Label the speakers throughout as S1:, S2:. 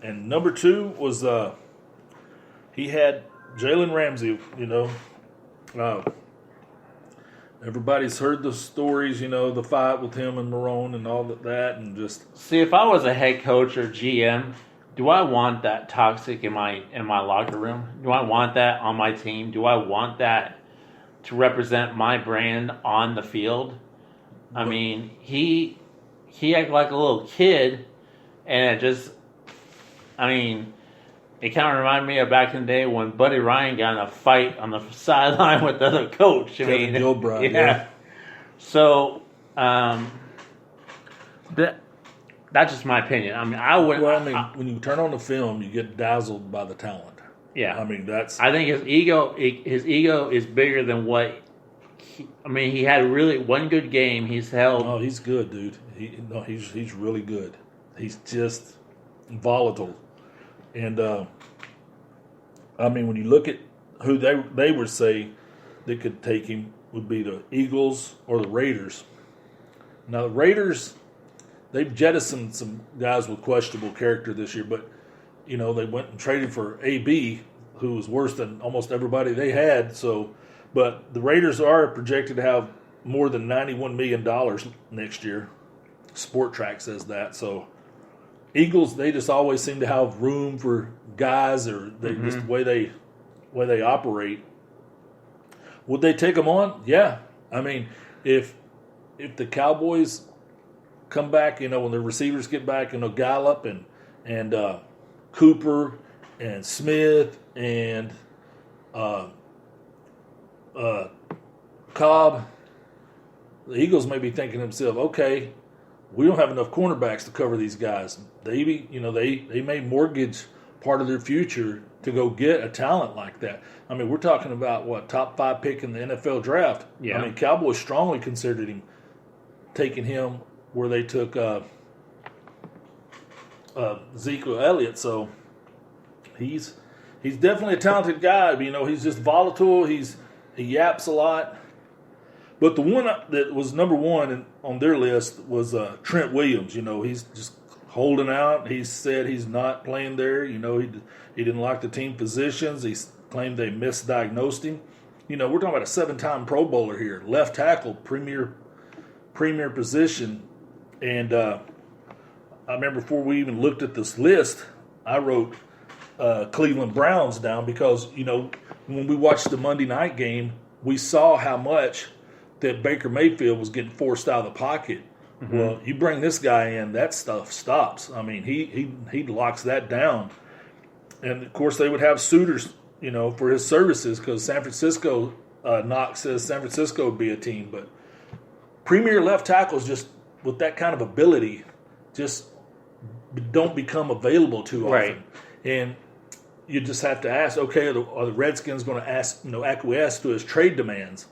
S1: And number 2 was he had Jalen Ramsey. Everybody's heard the stories. The fight with him and Marone and all that, and just
S2: See, if I was a head coach or GM, do I want that toxic in my locker room? Do I want that on my team? Do I want that to represent my brand on the field? I mean, he acted like a little kid, and it kind of reminded me of back in the day when Buddy Ryan got in a fight on the sideline with the other coach.
S1: Kevin Gilbride, yeah.
S2: So, that's just my opinion. I mean, I would.
S1: Well, when you turn on the film, you get dazzled by the talent.
S2: Yeah,
S1: I
S2: think his ego is bigger than what. He had really one good game. He's held.
S1: Oh, he's good, dude. He's really good. He's just volatile, and when you look at who they would say that could take him, would be the Eagles or the Raiders. Now the Raiders, they've jettisoned some guys with questionable character this year, but they went and traded for AB, who was worse than almost everybody they had. So, but the Raiders are projected to have more than $91 million next year. Sport Track says that. So, Eagles, they just always seem to have room for guys, or just the way they operate. Would they take them on? Yeah. If the Cowboys come back, when the receivers get back, Gallup and Cooper and Smith and Cobb, the Eagles may be thinking to themselves, okay, we don't have enough cornerbacks to cover these guys. They may mortgage part of their future to go get a talent like that. We're talking about top 5 pick in the NFL draft.
S2: Yeah.
S1: Cowboys strongly considered him, taking him where they took Ezekiel Elliott. So he's definitely a talented guy. But, he's just volatile. He yaps a lot. But the one that was number 1 on their list was Trent Williams. He's just holding out. He said he's not playing there. He didn't like the team positions. He claimed they misdiagnosed him. We're talking about a 7-time Pro Bowler here, left tackle, premier position. And I remember before we even looked at this list, I wrote Cleveland Browns down because when we watched the Monday night game, we saw how much that Baker Mayfield was getting forced out of the pocket. Mm-hmm. Well, you bring this guy in, that stuff stops. He locks that down. And, of course, they would have suitors, for his services because San Francisco, Knox says San Francisco would be a team. But premier left tackles just with that kind of ability just don't become available too often.
S2: Right.
S1: And you just have to ask, okay, are the Redskins going to acquiesce to his trade demands?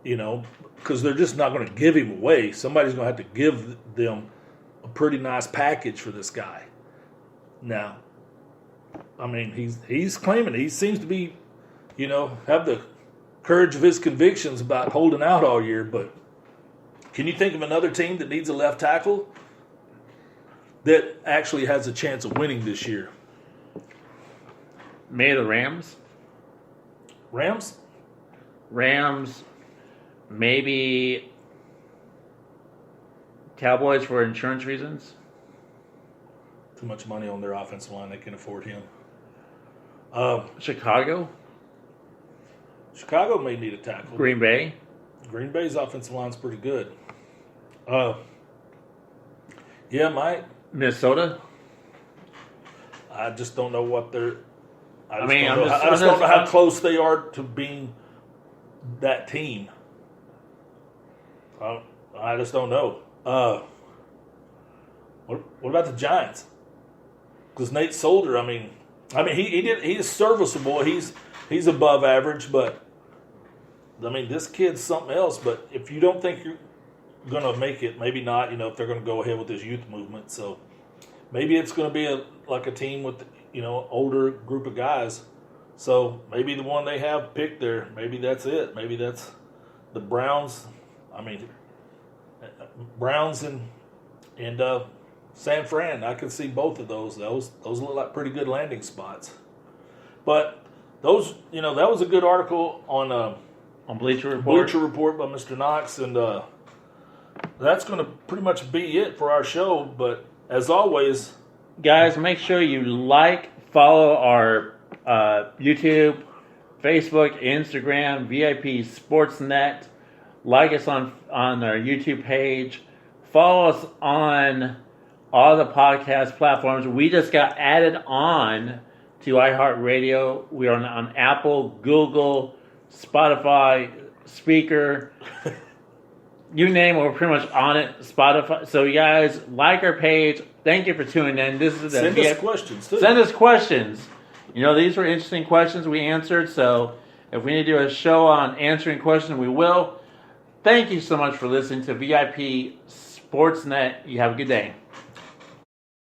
S1: Because they're just not going to give him away. Somebody's going to have to give them a pretty nice package for this guy. Now, he's claiming he seems to be, have the courage of his convictions about holding out all year. But can you think of another team that needs a left tackle that actually has a chance of winning this year?
S2: Maybe the Rams. Rams. Maybe Cowboys for insurance reasons.
S1: Too much money on their offensive line. They can afford him.
S2: Chicago
S1: may need a tackle.
S2: Green
S1: Bay's offensive line's pretty good. Mike.
S2: Minnesota.
S1: I just don't know what they're. I
S2: don't
S1: know how close they are to being that team. I just don't know. What about the Giants? Because Nate Solder, he is serviceable. He's above average, but this kid's something else. But if you don't think you're going to make it, maybe not. If they're going to go ahead with this youth movement, so maybe it's going to be a team with older group of guys. So maybe the one they have picked there, maybe that's it. Maybe that's the Browns. Browns and San Fran. I can see both of those. Those look like pretty good landing spots. But those, that was a good article on
S2: Bleacher Report.
S1: Bleacher Report by Mr. Knox, and that's going to pretty much be it for our show. But as always,
S2: guys, make sure you follow our YouTube, Facebook, Instagram, VIP Sportsnet. Like us on our YouTube page. Follow us on all the podcast platforms. We just got added on to iHeartRadio. We are on Apple, Google, Spotify, Spreaker. You name it, we're pretty much on it. Spotify. So you guys, like our page. Thank you for tuning in. This is
S1: send us questions too.
S2: Send us questions. These were interesting questions we answered. So if we need to do a show on answering questions, we will. Thank you so much for listening to VIP Sportsnet. You have a good day.